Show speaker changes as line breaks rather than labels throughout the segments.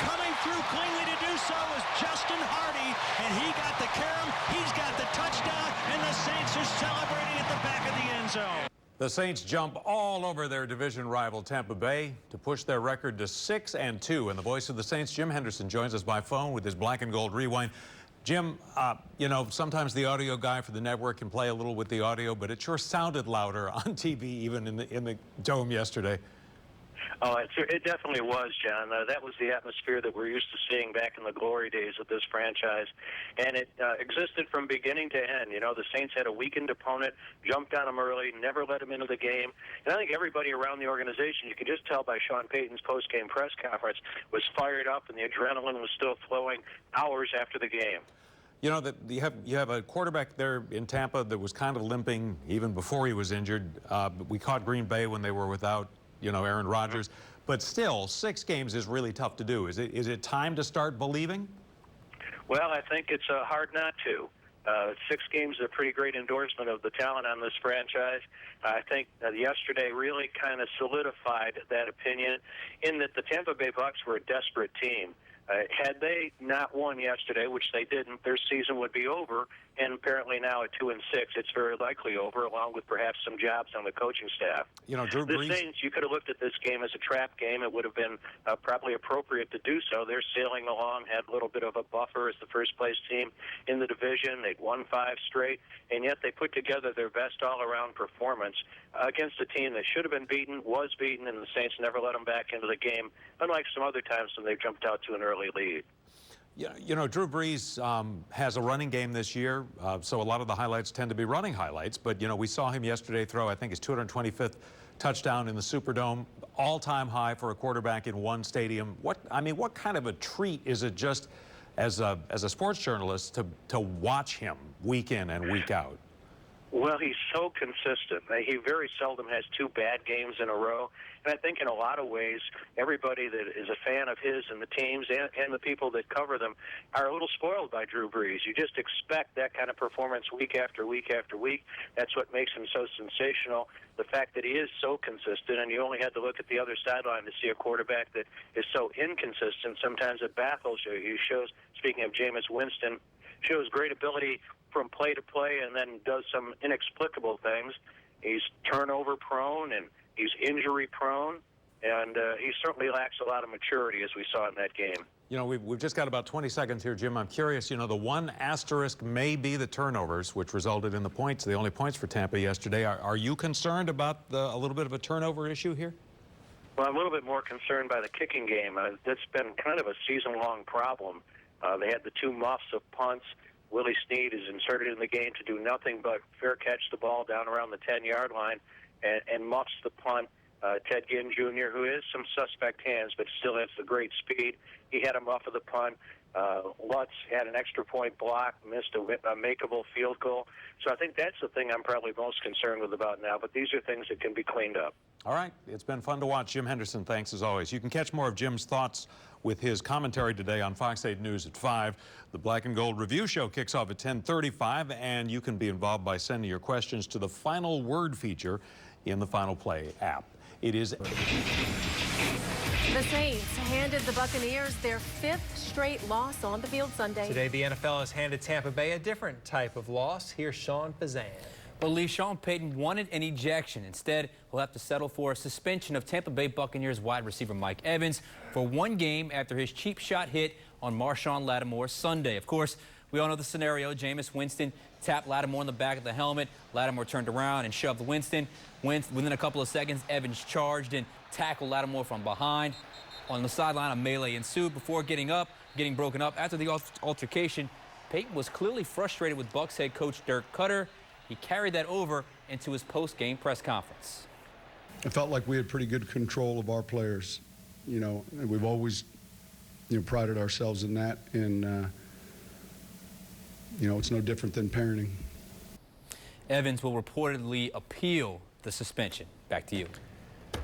Coming through cleanly to do so is Justin Hardy, and he got the carom, he's got the touchdown, and the Saints are celebrating at the back of the end zone.
The Saints jump all over their division rival Tampa Bay to push their record to 6-2. And the voice of the Saints, Jim Henderson, joins us by phone with his Black and Gold Rewind. Jim, you know, sometimes the audio guy for the network can play a little with the audio, but it sure sounded louder on TV, even in the dome yesterday.
Oh, it definitely was, John. That was the atmosphere that we're used to seeing back in the glory days of this franchise. And it existed from beginning to end. You know, the Saints had a weakened opponent, jumped on them early, never let them into the game. And I think everybody around the organization, you can just tell by Sean Payton's post-game press conference, was fired up and the adrenaline was still flowing hours after the game.
You know, that you have a quarterback there in Tampa that was kind of limping even before he was injured. We caught Green Bay when they were without, you know, Aaron Rodgers. But still, 6 games is really tough to do. Is it time to start believing?
Well, I think it's hard not to. 6 games is a pretty great endorsement of the talent on this franchise. I think yesterday really kind of solidified that opinion in that the Tampa Bay Bucs were a desperate team. Had they not won yesterday, which they didn't, their season would be over. And apparently now at 2-6, it's very likely over, along with perhaps some jobs on the coaching staff.
You know, Drew Brees.
The Saints, you could have looked at this game as a trap game. It would have been probably appropriate to do so. They're sailing along, had a little bit of a buffer as the first-place team in the division. They'd won 5 straight, and yet they put together their best all-around performance against a team that should have been beaten, was beaten, and the Saints never let them back into the game, unlike some other times when they jumped out to an early lead.
Yeah, you know, Drew Brees has a running game this year, so a lot of the highlights tend to be running highlights. But, you know, we saw him yesterday throw, I think, his 225th touchdown in the Superdome, all-time high for a quarterback in one stadium. What kind of a treat is it just as a sports journalist to watch him week in and week out?
Well, he's so consistent. He very seldom has 2 bad games in a row. And I think in a lot of ways, everybody that is a fan of his and the teams and the people that cover them are a little spoiled by Drew Brees. You just expect that kind of performance week after week after week. That's what makes him so sensational. The fact that he is so consistent, and you only had to look at the other sideline to see a quarterback that is so inconsistent. Sometimes it baffles you. He shows, speaking of Jameis Winston, shows great ability from play to play and then does some inexplicable things. He's turnover prone and he's injury prone, and he certainly lacks a lot of maturity, as we saw in that game.
You know, we've just got about 20 seconds here, Jim. I'm curious, you know, the one asterisk may be the turnovers, which resulted in the points, the only points for Tampa yesterday. Are you concerned about a little bit of a turnover issue here?
Well, I'm a little bit more concerned by the kicking game. That's been kind of a season-long problem. They had the 2 muffs of punts. Willie Snead is inserted in the game to do nothing but fair catch the ball down around the 10-yard line and muffs the punt. Ted Ginn Jr., who is some suspect hands but still has the great speed, he had a muff of the punt. Lutz had an extra point block, missed a makeable field goal. So I think that's the thing I'm probably most concerned with about now, but these are things that can be cleaned up.
All right. It's been fun to watch. Jim Henderson, thanks as always. You can catch more of Jim's thoughts with his commentary today on Fox 8 News at 5. The Black and Gold Review Show kicks off at 10:35, and you can be involved by sending your questions to the Final Word feature in the Final Play app. It is...
The Saints handed the Buccaneers their 5th straight loss on the field Sunday.
Today, the NFL has handed Tampa Bay a different type of loss. Here's Sean Pazan.
But Lee, Sean Payton wanted an ejection. Instead, he'll have to settle for a suspension of Tampa Bay Buccaneers wide receiver Mike Evans for 1 game after his cheap shot hit on Marshawn Lattimore Sunday. Of course, we all know the scenario. Jameis Winston tapped Lattimore in the back of the helmet. Lattimore turned around and shoved Winston. Within a couple of seconds, Evans charged and tackled Lattimore from behind. On the sideline, a melee ensued before getting broken up. After the altercation, Payton was clearly frustrated with Bucs head coach Dirk Cutter. He carried that over into his post-game press conference.
I felt like we had pretty good control of our players, you know, and we've always, you know, prided ourselves in that, and, you know, it's no different than parenting.
Evans will reportedly appeal the suspension. Back to you.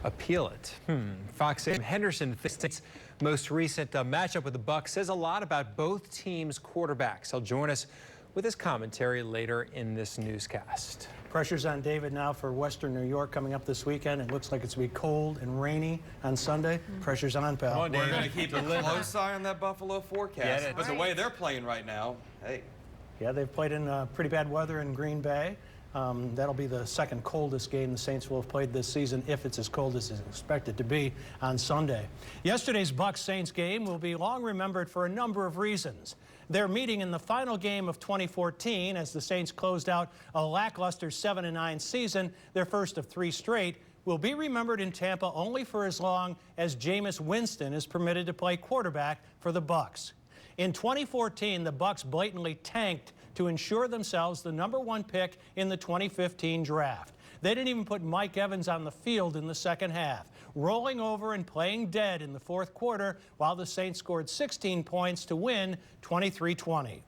Appeal it. Fox 8 Henderson, this most recent matchup with the Bucs, says a lot about both teams' quarterbacks. He'll join us with his commentary later in this newscast.
Pressure's on David now for Western New York coming up this weekend. It looks like it's going to be cold and rainy on Sunday. Pressure's on, pal.
Come on,
We're going to keep a close eye on that Buffalo forecast.
Yeah,
but the way they're playing right now, hey.
Yeah, they've played in pretty bad weather in Green Bay. That'll be the second coldest game the Saints will have played this season, if it's as cold as it's expected to be on Sunday. Yesterday's Bucs-Saints game will be long remembered for a number of reasons. They're meeting in the final game of 2014 as the Saints closed out a lackluster 7-9 season, their first of 3 straight, will be remembered in Tampa only for as long as Jameis Winston is permitted to play quarterback for the Bucs. In 2014, the Bucs blatantly tanked to ensure themselves the #1 pick in the 2015 draft. They didn't even put Mike Evans on the field in the second half, rolling over and playing dead in the fourth quarter while the Saints scored 16 points to win 23-20.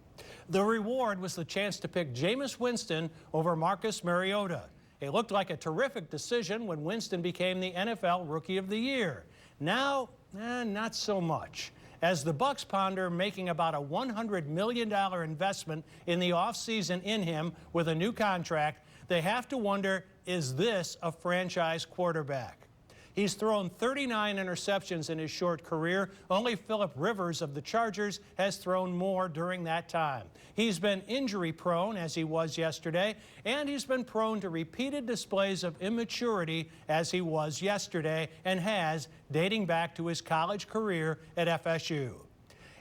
The reward was the chance to pick Jameis Winston over Marcus Mariota. It looked like a terrific decision when Winston became the NFL Rookie of the Year. Now, not so much. As the Bucs ponder making about a $100 million investment in the offseason in him with a new contract, they have to wonder, is this a franchise quarterback? He's thrown 39 interceptions in his short career. Only Phillip Rivers of the Chargers has thrown more during that time. He's been injury-prone, as he was yesterday, and he's been prone to repeated displays of immaturity, as he was yesterday, and has, dating back to his college career at FSU.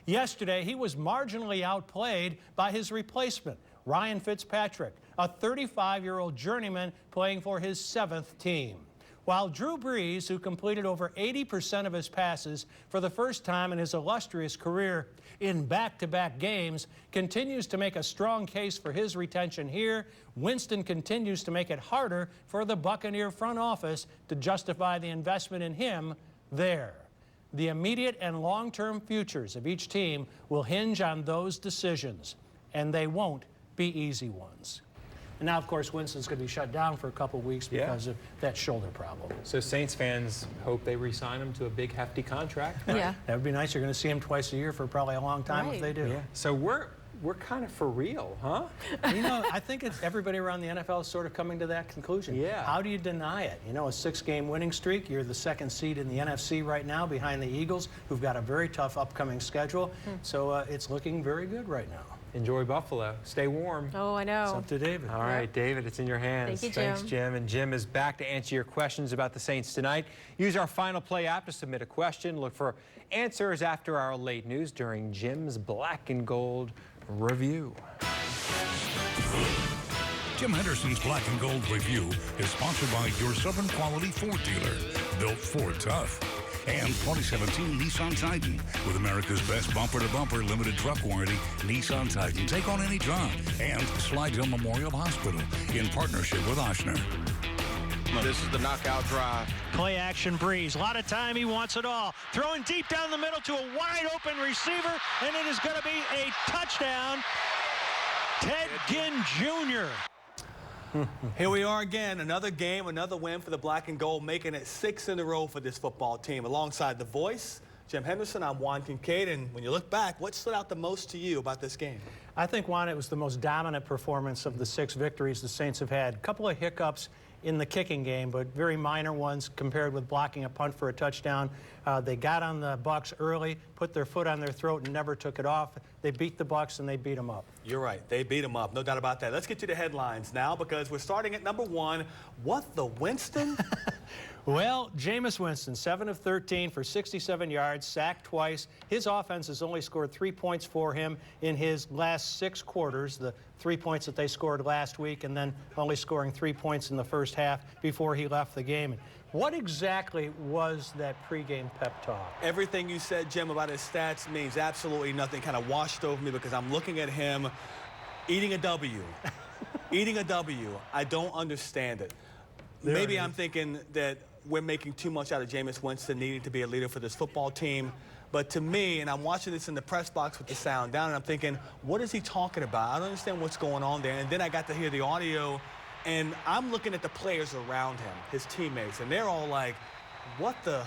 Yesterday, he was marginally outplayed by his replacement, Ryan Fitzpatrick, a 35-year-old journeyman playing for his 7th team. While Drew Brees, who completed over 80% of his passes for the first time in his illustrious career in back-to-back games, continues to make a strong case for his retention here, Winston continues to make it harder for the Buccaneer front office to justify the investment in him there. The immediate and long-term futures of each team will hinge on those decisions, and they won't be easy ones. And now, of course, Winston's going to be shut down for a couple weeks because of that shoulder problem.
So Saints fans hope they re-sign him to a big, hefty contract. Right?
Yeah.
That would be nice. You're going to see him twice a year for probably a long time if they do.
Yeah. So we're kind of for real, huh?
You know, I think it's everybody around the NFL is sort of coming to that conclusion.
Yeah.
How do you deny it? You know, a 6-game winning streak. You're the 2nd seed in the NFC right now behind the Eagles, who've got a very tough upcoming schedule. So it's looking very good right now.
Enjoy Buffalo. Stay warm.
Oh, I know.
It's up to David.
All right, David, it's in your hands.
Thank you, Jim.
Thanks, Jim. And Jim is back to answer your questions about the Saints tonight. Use our Final Play app to submit a question. Look for answers after our late news during Jim's Black and Gold Review.
Jim Henderson's Black and Gold Review is sponsored by your Southern Quality Ford dealer, built Ford tough. And 2017 Nissan Titan. With America's best bumper-to-bumper limited truck warranty, Nissan Titan. Take on any job. And Slidell Memorial Hospital in partnership with Oshner.
This is the knockout drive.
Play action Breeze. A lot of time. He wants it all. Throwing deep down the middle to a wide open receiver, and it is going to be a touchdown. Ted Ginn Jr.
Here we are again, another game, another win for the Black and Gold, making it 6 in a row for this football team. Alongside the voice, Jim Henderson, I'm Juan Kincaid, and when you look back, what stood out the most to you about this game?
I think, Juan, it was the most dominant performance of the 6 victories the Saints have had. A couple of hiccups in the kicking game, but very minor ones compared with blocking a punt for a touchdown. They got on the Bucs early, put their foot on their throat, and never took it off. They beat the Bucs, and they beat them up.
You're right. They beat them up. No doubt about that. Let's get to the headlines now, because we're starting at number 1. What the Winston?
Well, Jameis Winston, 7 of 13 for 67 yards, sacked twice. His offense has only scored 3 points for him in his last 6 quarters, the 3 points that they scored last week, and then only scoring 3 points in the first half before he left the game. What exactly was that pregame pep talk?
Everything you said, Jim, about his stats means absolutely nothing. Kind of washed over me because I'm looking at him eating a W. Eating a W. I don't understand it. Maybe I'm thinking that we're making too much out of Jameis Winston needing to be a leader for this football team. But to me, and I'm watching this in the press box with the sound down, and I'm thinking, what is he talking about? I don't understand what's going on there. And then I got to hear the audio, and I'm looking at the players around him, his teammates, and they're all like, what the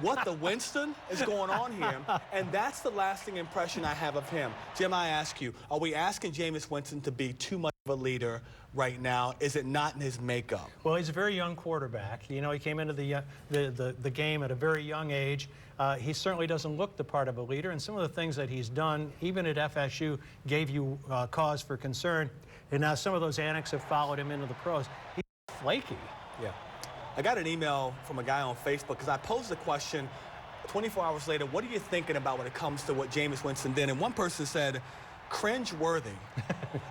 What the Winston is going on here? And that's the lasting impression I have of him. Jim, I ask you, are we asking Jameis Winston to be too much of a leader right now? Is it not in his makeup?
Well, he's a very young quarterback. You know, he came into the game at a very young age. He certainly doesn't look the part of a leader, and some of the things that he's done, even at FSU, gave you cause for concern. And now some of those antics have followed him into the pros. He's flaky.
Yeah. I got an email from a guy on Facebook because I posed the question 24 hours later, what are you thinking about when it comes to what Jameis Winston did? And one person said, cringe-worthy.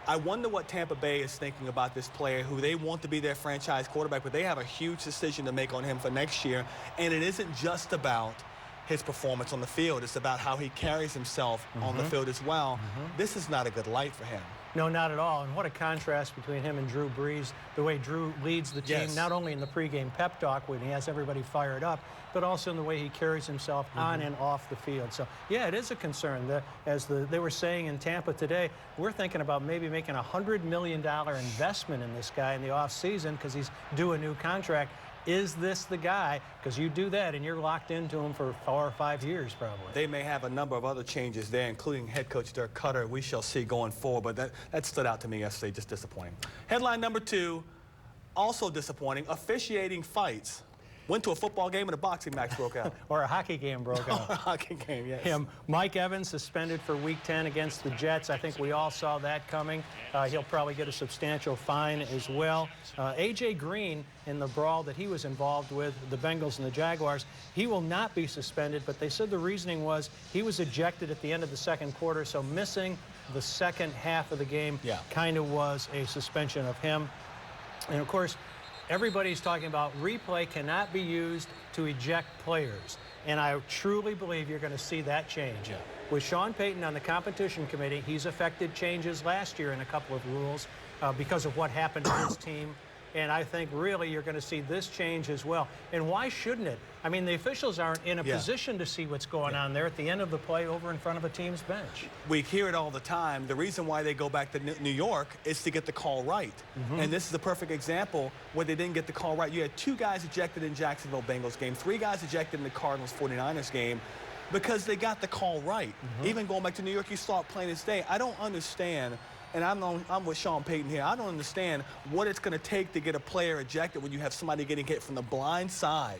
I wonder what Tampa Bay is thinking about this player who they want to be their franchise quarterback, but they have a huge decision to make on him for next year. And it isn't just about his performance on the field. It's about how he carries himself on the field as well. This is not a good light for him.
No, not at all. And what a contrast between him and Drew Brees, the way Drew leads the team, not only in the pregame pep talk when he has everybody fired up, but also in the way he carries himself on and off the field. So, yeah, it is a concern. As they were saying in Tampa today, we're thinking about maybe making a $100 million investment in this guy in the offseason because he's due a new contract. Is this the guy? Because you do that and you're locked into him for 4 or 5 years probably.
They may have a number of other changes there, including head coach Dirk Cutter. We shall see going forward, but that stood out to me yesterday, just disappointing. Headline number 2, also disappointing, officiating fights. Went to a football game and a boxing match broke out.
Or a hockey game broke out.
A hockey game, yes.
Mike Evans suspended for Week 10 against the Jets. I think we all saw that coming. He'll probably get a substantial fine as well. A.J. Green, in the brawl that he was involved with, the Bengals and the Jaguars, he will not be suspended, but they said the reasoning was he was ejected at the end of the second quarter, so missing the second half of the game kind of was a suspension of him. And, of course, everybody's talking about replay cannot be used to eject players. And I truly believe you're going to see that change. With Sean Payton on the competition committee, he's effected changes last year in a couple of rules because of what happened to his team. And I think really you're going to see this change as well. And why shouldn't it? I mean, the officials aren't in a position to see what's going on there at the end of the play over in front of a team's bench.
We hear it all the time. The reason why they go back to New York is to get the call right. And this is a perfect example where they didn't get the call right. You had 2 guys ejected in Jacksonville Bengals game, 3 guys ejected in the Cardinals 49ers game because they got the call right. Even going back to New York, you saw it plain as day. I don't understand. And I'm with Sean Payton here. I don't understand what it's going to take to get a player ejected when you have somebody getting hit from the blind side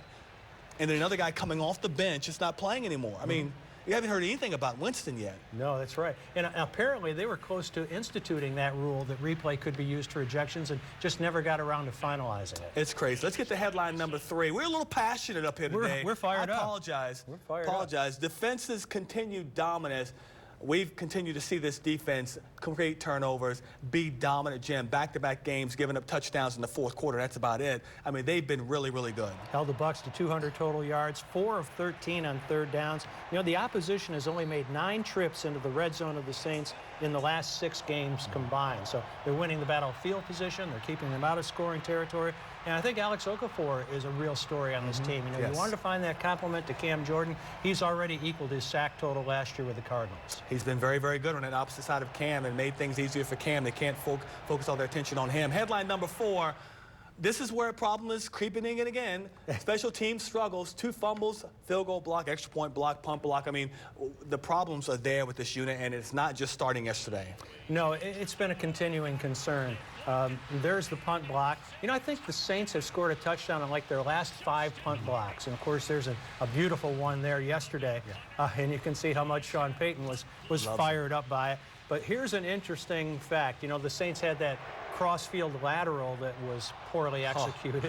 and then another guy coming off the bench is not playing anymore. I mean, you haven't heard anything about Winston yet.
No, that's right. And apparently they were close to instituting that rule that replay could be used for ejections and just never got around to finalizing it.
It's crazy. Let's get to headline number 3. We're a little passionate up here today.
We're fired up.
I apologize.
We're fired
up. Defense's continued dominance. We've continued to see this defense create turnovers, be dominant, Jim. Back-to-back games, giving up touchdowns in the fourth quarter. That's about it. I mean, they've been really, really good.
Held the Bucs to 200 total yards, 4 of 13 on third downs. You know, the opposition has only made 9 trips into the red zone of the Saints in the last 6 games combined. So they're winning the battlefield position. They're keeping them out of scoring territory. And I think Alex Okafor is a real story on this team. You know, you wanted to find that compliment to Cam Jordan. He's already equaled his sack total last year with the Cardinals.
He's been very, very good on that opposite side of Cam and made things easier for Cam. They can't focus all their attention on him. Headline number 4. This is where a problem is creeping in again. Special team struggles, 2 fumbles, field goal block, extra point block, punt block. I mean, the problems are there with this unit, and it's not just starting yesterday.
No, it's been a continuing concern. There's the punt block. You know, I think the Saints have scored a touchdown on like their last 5 punt blocks. And, of course, there's a beautiful one there yesterday. And you can see how much Sean Payton was fired up by it. But here's an interesting fact. You know, the Saints had that cross-field lateral that was poorly executed.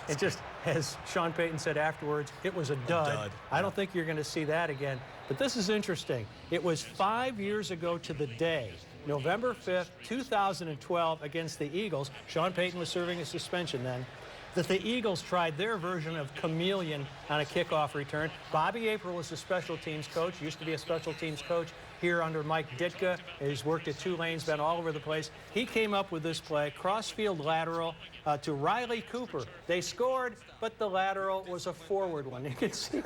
It just, as Sean Payton said afterwards, it was a dud. I don't think you're going to see that again. But this is interesting. It was 5 years ago to the day, November 5th, 2012, against the Eagles. Sean Payton was serving a suspension then, that the Eagles tried their version of chameleon on a kickoff return. Bobby April was the special teams coach, used to be a special teams coach here under Mike Ditka. He's worked at Tulane's, been all over the place. He came up with this play, cross-field lateral to Riley Cooper. They scored, but the lateral was a forward one. You can see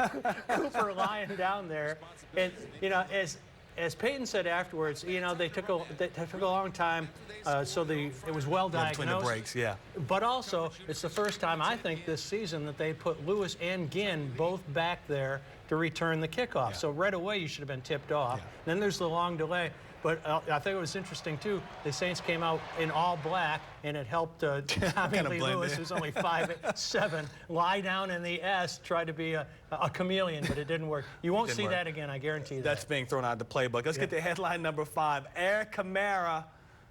Cooper lying down there. And, you know, as as Peyton said afterwards, you know, they took a long time, so it was well diagnosed.
Between the breaks, yeah.
But also, it's the first time I think this season that they put Lewis and Ginn both back there to return the kickoff. Yeah. So right away you should have been tipped off. Yeah. Then there's the long delay. But I think it was interesting, too. The Saints came out in all black, and it helped Tommy Lee Lewis, who's only 5'7", lie down in the S, try to be a chameleon, but it didn't work. You won't see that again, I guarantee you.
That's being thrown out of the playbook. Let's get to headline number 5. Alvin Kamara.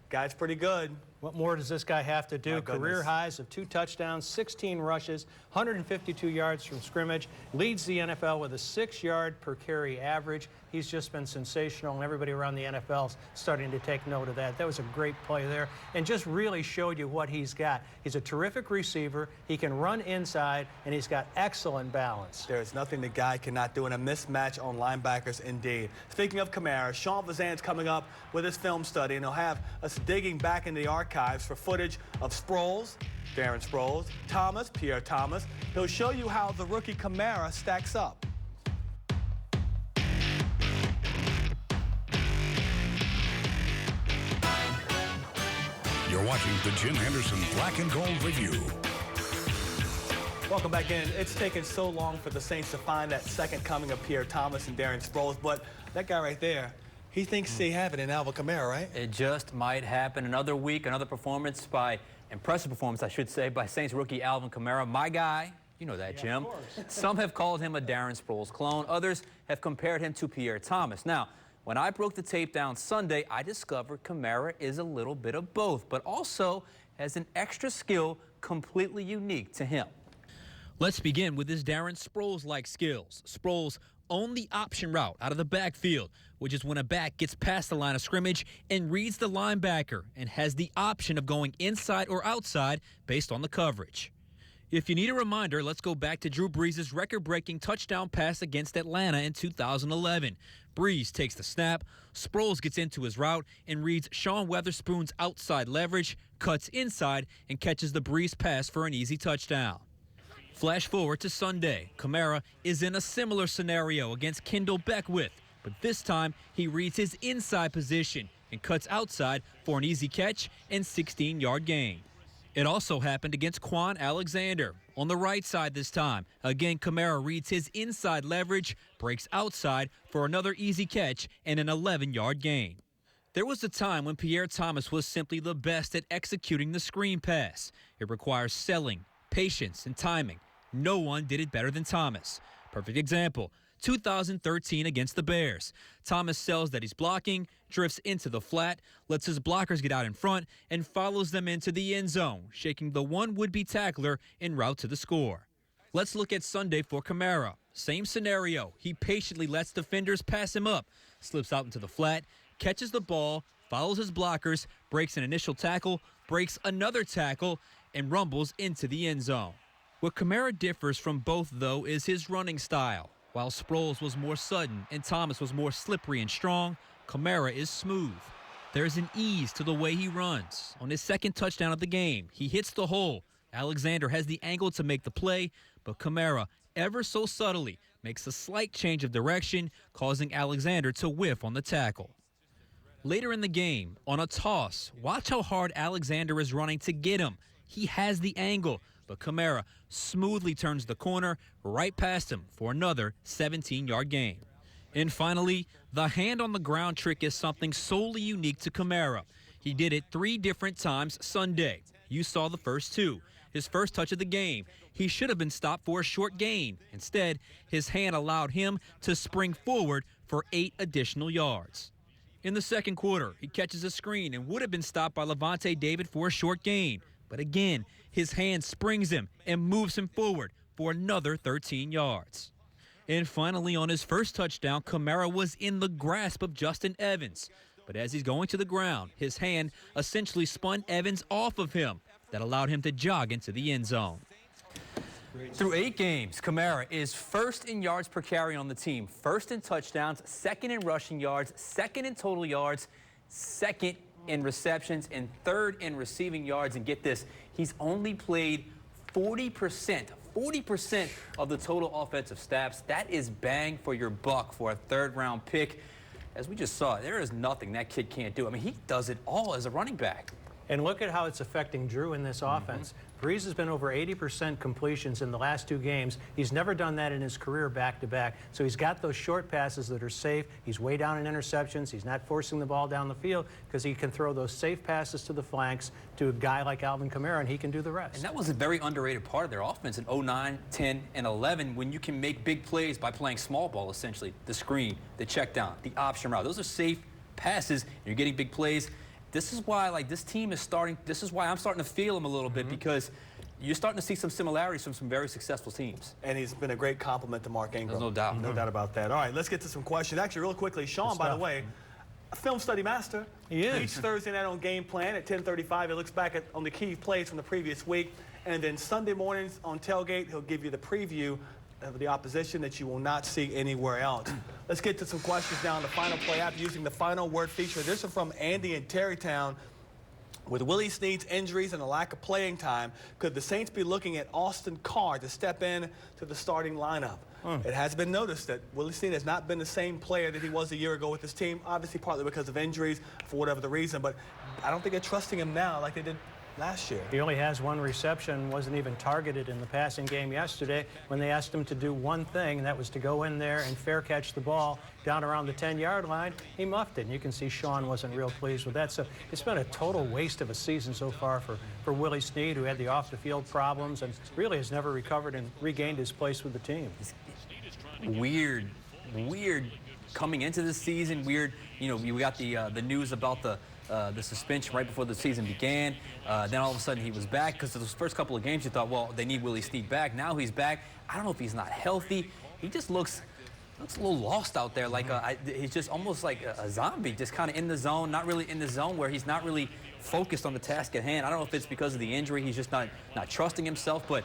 Guy's pretty good.
What more does this guy have to do? Career highs of 2 touchdowns, 16 rushes, 152 yards from scrimmage, leads the NFL with a 6-yard per carry average. He's just been sensational, and everybody around the NFL is starting to take note of that. That was a great play there, and just really showed you what he's got. He's a terrific receiver. He can run inside, and he's got excellent balance.
There is nothing the guy cannot do in a mismatch on linebackers, indeed. Speaking of Kamara, Sean Vazan's coming up with his film study, and he'll have us digging back in the archives for footage of Sproles, Darren Sproles, Thomas, Pierre Thomas. He'll show you how the rookie Kamara stacks up.
You're watching the Jim Henderson Black and Gold Review.
Welcome back in. It's taken so long for the Saints to find that second coming of Pierre Thomas and Darren Sproles, but that guy right there, he thinks they have it in Alvin Kamara, right?
It just might happen. Another week, another performance impressive performance, I should say, by Saints rookie Alvin Kamara. My guy, you know that, Jim. Some have called him a Darren Sproles clone. Others have compared him to Pierre Thomas. Now, when I broke the tape down Sunday, I discovered Kamara is a little bit of both, but also has an extra skill completely unique to him. Let's begin with his Darren Sproles-like skills. Sproles owned the option route out of the backfield, which is when a back gets past the line of scrimmage and reads the linebacker and has the option of going inside or outside based on the coverage. If you need a reminder, let's go back to Drew Brees' record-breaking touchdown pass against Atlanta in 2011. Brees takes the snap, Sproles gets into his route and reads Sean Weatherspoon's outside leverage, cuts inside, and catches the Brees pass for an easy touchdown. Flash forward to Sunday. Kamara is in a similar scenario against Kendall Beckwith, but this time he reads his inside position and cuts outside for an easy catch and 16-yard gain. It also happened against Quan Alexander. On the right side this time, again Kamara reads his inside leverage, breaks outside for another easy catch and an 11-yard gain. There was a time when Pierre Thomas was simply the best at executing the screen pass. It requires selling, patience, and timing. No one did it better than Thomas. Perfect example, 2013 against the Bears. Thomas sells that he's blocking, drifts into the flat, lets his blockers get out in front, and follows them into the end zone, shaking the one would-be tackler en route to the score. Let's look at Sunday for Kamara. Same scenario. He patiently lets defenders pass him up, slips out into the flat, catches the ball, follows his blockers, breaks an initial tackle, breaks another tackle, and rumbles into the end zone. What Kamara differs from both, though, is his running style. While Sproles was more sudden and Thomas was more slippery and strong, Kamara is smooth. There's an ease to the way he runs. On his second touchdown of the game, he hits the hole. Alexander has the angle to make the play, but Kamara, ever so subtly, makes a slight change of direction, causing Alexander to whiff on the tackle. Later in the game, on a toss, watch how hard Alexander is running to get him. He has the angle, but Kamara smoothly turns the corner right past him for another 17-yard gain. And finally, the hand on the ground trick is something solely unique to Kamara. He did it 3 different times Sunday. You saw the first 2. His first touch of the game. He should have been stopped for a short gain. Instead, his hand allowed him to spring forward for 8 additional yards. In the second quarter, he catches a screen and would have been stopped by Levante David for a short gain. But again, his hand springs him and moves him forward for another 13 yards. And finally, on his first touchdown, Kamara was in the grasp of Justin Evans. But as he's going to the ground, his hand essentially spun Evans off of him. That allowed him to jog into the end zone. Through 8 games, Kamara is first in yards per carry on the team, first in touchdowns, second in rushing yards, second in total yards, second in receptions, and third in receiving yards. And get this, he's only played 40% of the total offensive snaps. That is bang for your buck for a 3rd-round pick. as we just saw, there is nothing that kid can't do. I mean, he does it all as a running back.
And look at how it's affecting Drew in this offense. Brees has been over 80% completions in the last 2 games. He's never done that in his career back-to-back. So he's got those short passes that are safe. He's way down in interceptions. He's not forcing the ball down the field because he can throw those safe passes to the flanks to a guy like Alvin Kamara, and he can do the rest.
And that was a very underrated part of their offense in 09, 10, and 11 when you can make big plays by playing small ball, essentially. The screen, the check down, the option route. Those are safe passes, and you're getting big plays. This is why, like, this team is starting, this is why I'm starting to feel him a little bit, because you're starting to see some similarities from some very successful teams.
And he's been a great compliment to Mark Ingram.
There's no doubt.
No doubt about that. All right, let's get to some questions. Actually, real quickly, Sean, by the way, a film study master.
He is.
Each Thursday night on Game Plan at 10:35, he looks back on the key plays from the previous week. And then Sunday mornings on Tailgate, he'll give you the preview of the opposition that you will not see anywhere else. Let's get to some questions now on the Final Play app using the Final Word feature. This is from Andy in Terrytown. With Willie Snead's injuries and a lack of playing time, could the Saints be looking at Austin Carr to step in to the starting lineup? It has been noticed that Willie Snead has not been the same player that he was a year ago with his team, obviously partly because of injuries, for whatever the reason, but I don't think they're trusting him now like they did last year.
He only has 1 reception, wasn't even targeted in the passing game yesterday when they asked him to do one thing, and that was to go in there and fair catch the ball down around the 10-yard line. He muffed it, and you can see Sean wasn't real pleased with that. So it's been a total waste of a season so far for Willie Snead, who had the off-the-field problems and really has never recovered and regained his place with the team.
Weird coming into this season. Weird, you know, we got the news about the suspension right before the season began. Then all of a sudden he was back because of those first couple of games you thought, well, they need Willie Snead back. Now he's back. I don't know if he's not healthy. He just looks a little lost out there. Like he's just almost like a zombie, just kind of in the zone, not really in the zone where he's not really focused on the task at hand. I don't know if it's because of the injury. He's just not trusting himself, but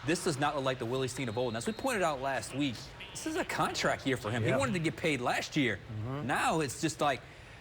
this does not look like the Willie Snead of old. And as we pointed out last week, this is a contract year for him. He wanted to get paid last year. Now it's just like,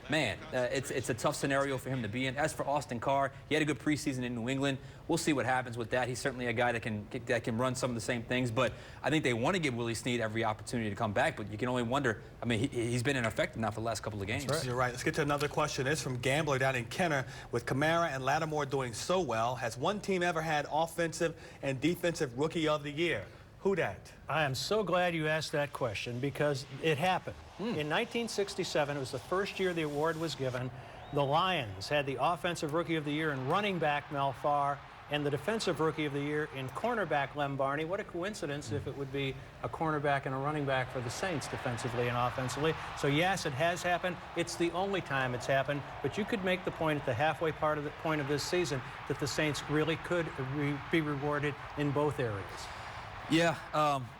man, it's a tough scenario for him to be in. As for Austin Carr, he had a good preseason in New England. We'll see what happens with that. He's certainly a guy that can run some of the same things, but I think they want to give Willie Snead every opportunity to come back, but you can only wonder. I mean, he's been ineffective now for the last couple of games.
Right. You're right. Let's get to another question. It's from Gambler down in Kenner. With Kamara and Lattimore doing so well, has one team ever had offensive and defensive rookie of the year? Who dat?
I am so glad you asked that question because it happened. In 1967, it was the first year the award was given. The Lions had the Offensive Rookie of the Year in running back Mel Farr and the Defensive Rookie of the Year in cornerback Lem Barney. What a coincidence if it would be a cornerback and a running back for the Saints defensively and offensively. So yes, it has happened. It's the only time it's happened, but you could make the point at the halfway point of this season that the Saints really could be rewarded in both areas.
Yeah,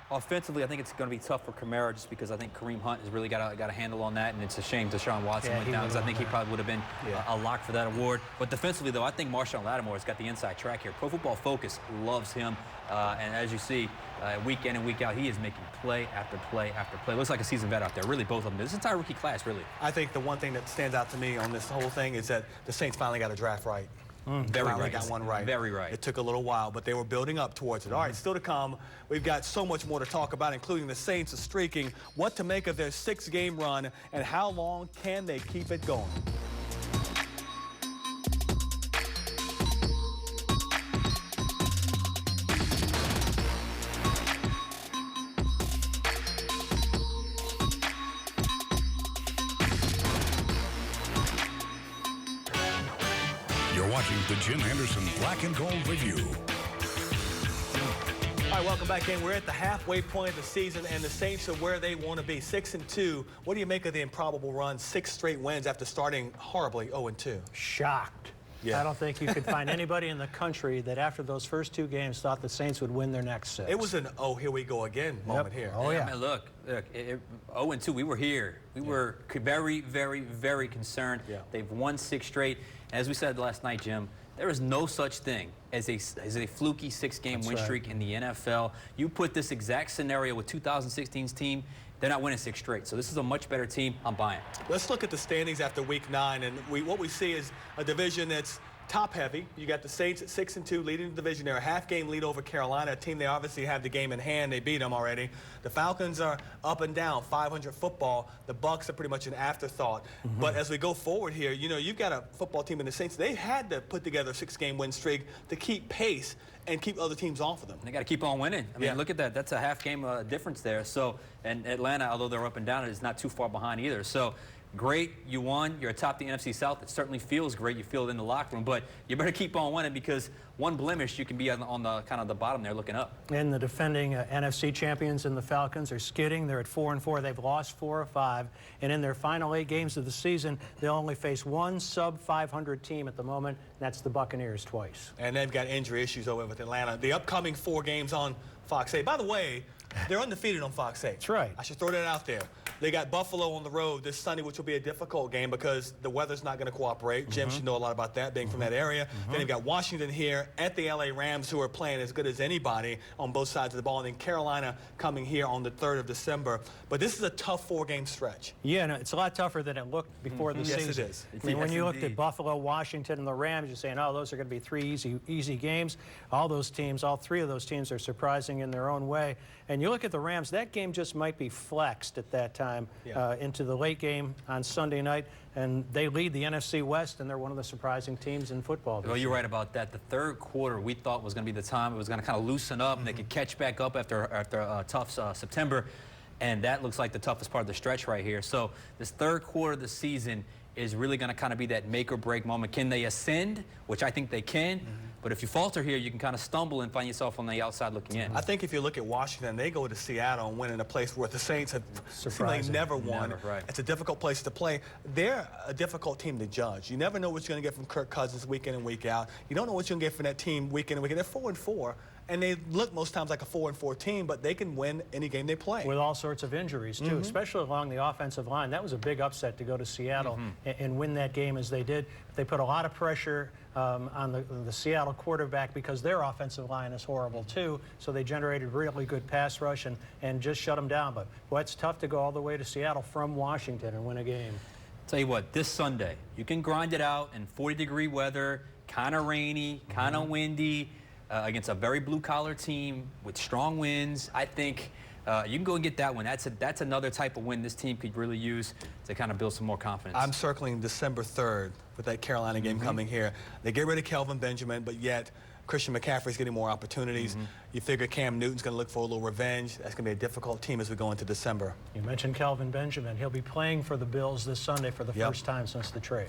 offensively, I think it's going to be tough for Kamara just because I think Kareem Hunt has really got a handle on that, and it's a shame Deshaun Watson went down because I think he probably would have been a lock for that award. But defensively, though, I think Marshawn Lattimore has got the inside track here. Pro Football Focus loves him, and as you see, week in and week out, he is making play after play after play. Looks like a seasoned vet out there, really, both of them. This entire rookie class, really.
I think the one thing that stands out to me on this whole thing is that the Saints finally got a draft right.
Very right.
Got one right.
Very right.
It took a little while, but they were building up towards it. All right, still to come. We've got so much more to talk about, including the Saints streaking, what to make of their 6-game run, and how long can they keep it going.
Watching the Jim Henderson Black and Gold Review.
All right, welcome back in. We're at the halfway point of the season, and the Saints are where they want to be, 6-2. What do you make of the improbable run, 6 straight wins after starting horribly 0-2?
Shocked.
Yeah.
I don't think you could find anybody in the country that after those first 2 games thought the Saints would win their next 6.
It was an, oh, here we go again moment here.
Oh, yeah.
I mean, look, 0-2, we were here. We were very, very, very concerned. They've won 6 straight. As we said last night, Jim, there is no such thing as a fluky 6-game win streak in the NFL. You put this exact scenario with 2016's team, they're not winning 6 straight. So this is a much better team. I'm buying.
Let's look at the standings after Week 9, and what we see is a division that's top-heavy. You got the Saints at 6-2, leading the division. They're a half-game lead over Carolina, a team they obviously have the game in hand. They beat them already. The Falcons are up and down, 500 football. The Bucs are pretty much an afterthought. But as we go forward here, you know, you've got a football team in the Saints. They had to put together a 6-game win streak to keep pace and keep other teams off of them.
They got to keep on winning. I mean, look at that. That's a half-game difference there. So, and Atlanta, although they're up and down, is not too far behind either. So, great, you won. You're atop the NFC South. It certainly feels great. You feel it in the locker room, but you better keep on winning because one blemish, you can be on the kind of the bottom there looking up.
And the defending NFC champions in the Falcons are skidding. They're at 4-4. They've lost 4 of 5, and in their final 8 games of the season, they'll only face one sub-500 team at the moment. And that's the Buccaneers twice.
And they've got injury issues over with Atlanta. The upcoming 4 games on Fox 8. By the way, they're undefeated on Fox 8.
That's right.
I should throw that out there. They got Buffalo on the road this Sunday, which will be a difficult game because the weather's not going to cooperate. Jim should know a lot about that, being from that area. Then they've got Washington here at the LA Rams, who are playing as good as anybody on both sides of the ball. And then Carolina coming here on the 3rd of December. But this is a tough 4-game stretch.
Yeah, no, it's a lot tougher than it looked before the season.
Yes, it is.
I mean, when you looked at Buffalo, Washington, and the Rams, you're saying, oh, those are going to be 3 easy games. All those teams, all 3 of those teams are surprising in their own way. And you look at the Rams, that game just might be flexed at that time into the late game on Sunday night. And they lead the NFC West, and they're one of the surprising teams in football.
Well, you're right about that. The third quarter we thought was going to be the time it was going to kind of loosen up and they could catch back up after a tough September. And that looks like the toughest part of the stretch right here. So this third quarter of the season is really going to kind of be that make or break moment. Can they ascend, which I think they can? But if you falter here, you can kind of stumble and find yourself on the outside looking in.
I think if you look at Washington, they go to Seattle and win in a place where the Saints have seemingly never won.
Right.
It's a difficult place to play. They're a difficult team to judge. You never know what you're going to get from Kirk Cousins week in and week out. You don't know what you're going to get from that team week in and week out. They're 4-4. And they look most times like a 4-4 team, but they can win any game they play.
With all sorts of injuries, too, especially along the offensive line. That was a big upset to go to Seattle and win that game as they did. They put a lot of pressure on the Seattle quarterback because their offensive line is horrible, too. So they generated really good pass rush and just shut them down. But, boy, it's tough to go all the way to Seattle from Washington and win a game.
Tell you what, this Sunday, you can grind it out in 40-degree weather, kind of rainy, kind of windy, against a very blue-collar team with strong winds. I think you can go and get that one. That's another type of win this team could really use to kind of build some more confidence.
I'm circling December 3rd with that Carolina game coming here. They get rid of Kelvin Benjamin, but yet Christian McCaffrey's getting more opportunities. You figure Cam Newton's going to look for a little revenge. That's going to be a difficult team as we go into December.
You mentioned Kelvin Benjamin. He'll be playing for the Bills this Sunday for the first time since the trade.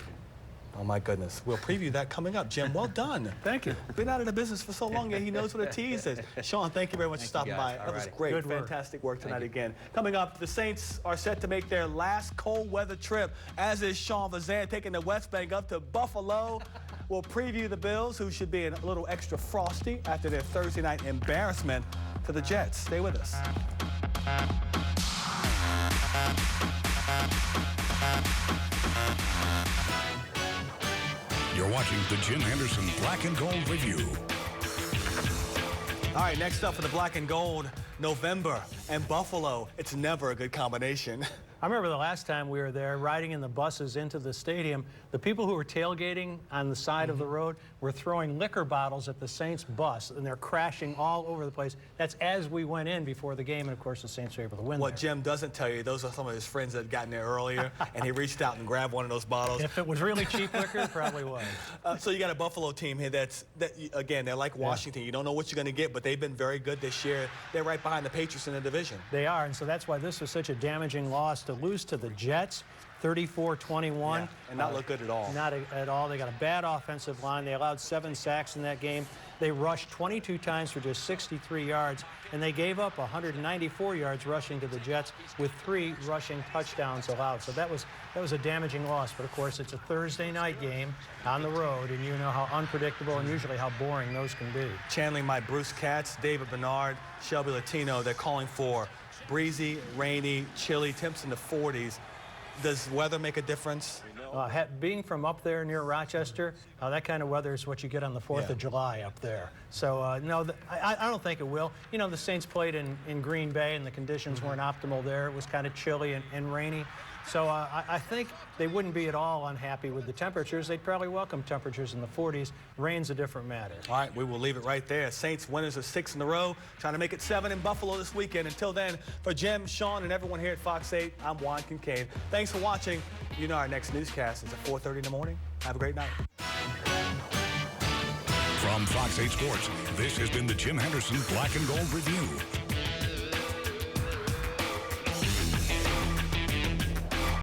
Oh, my goodness. We'll preview that coming up. Jim, well done.
Thank you.
Been out of the business for so long, yet he knows what a tease is. Sean, thank you very much for stopping by. That was great.
Good work.
Fantastic work tonight again. Coming up, the Saints are set to make their last cold weather trip, as is Sean Vazan taking the West Bank up to Buffalo. We'll preview the Bills, who should be a little extra frosty after their Thursday night embarrassment to the Jets. Stay with us.
You're watching the Jim Henderson Black and Gold Review.
All right, next up for the Black and Gold, November and Buffalo. It's never a good combination.
I remember the last time we were there, riding in the buses into the stadium, the people who were tailgating on the side of the road were throwing liquor bottles at the Saints bus, and they're crashing all over the place. That's as we went in before the game, and of course the Saints were able to win.
What Jim doesn't tell you, those are some of his friends that had gotten there earlier, and he reached out and grabbed one of those bottles.
If it was really cheap liquor, it probably was.
So you got a Buffalo team here that again, they're like Washington. You don't know what you're going to get, but they've been very good this year. They're right behind the Patriots in the division.
They are, and so that's why this was such a damaging loss to lose to the Jets, 34-21.
And not look good at all.
Not at all. They got a bad offensive line. They allowed 7 sacks in that game. They rushed 22 times for just 63 yards, and they gave up 194 yards rushing to the Jets with 3 rushing touchdowns allowed. So that was a damaging loss. But, of course, it's a Thursday night game on the road, and you know how unpredictable and usually how boring those can be.
Channeling my Bruce Katz, David Bernard, Shelby Latino, they're calling for breezy, rainy, chilly, temps in the 40s. Does weather make a difference?
Being from up there near Rochester, that kind of weather is what you get on the 4th of July up there. So, no, I don't think it will. You know, the Saints played in Green Bay, and the conditions weren't optimal there. It was kind of chilly and rainy. So I think they wouldn't be at all unhappy with the temperatures. They'd probably welcome temperatures in the 40s. Rain's a different matter.
All right, we will leave it right there. Saints winners of 6 in a row, trying to make it 7 in Buffalo this weekend. Until then, for Jim, Sean, and everyone here at Fox 8, I'm Juan Kincaid. Thanks for watching. You know our next newscast is at 4:30 in the morning. Have a great night.
From Fox 8 Sports, this has been the Jim Henderson Black and Gold Review.